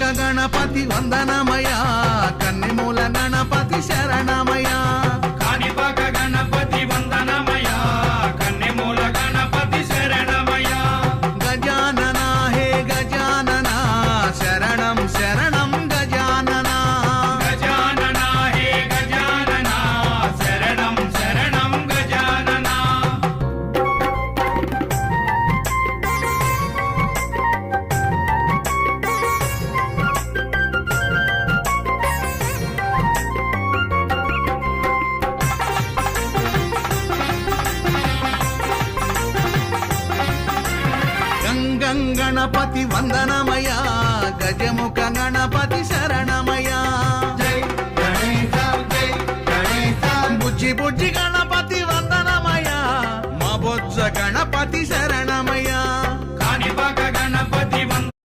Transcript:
కాణిపాక గణపతి వందనమయ కన్నెమూల గణపతి శరణమయ కాణిపాక గణపతి వందనమయ కన్నెమూల గణపతి శరణమయ గజానన హే గజానన శరణం శరణం గజానన గజానన హే గజానన శరణం శరణం గజానన గంగం గణపతి వందనమయ గజముఖ గణపతి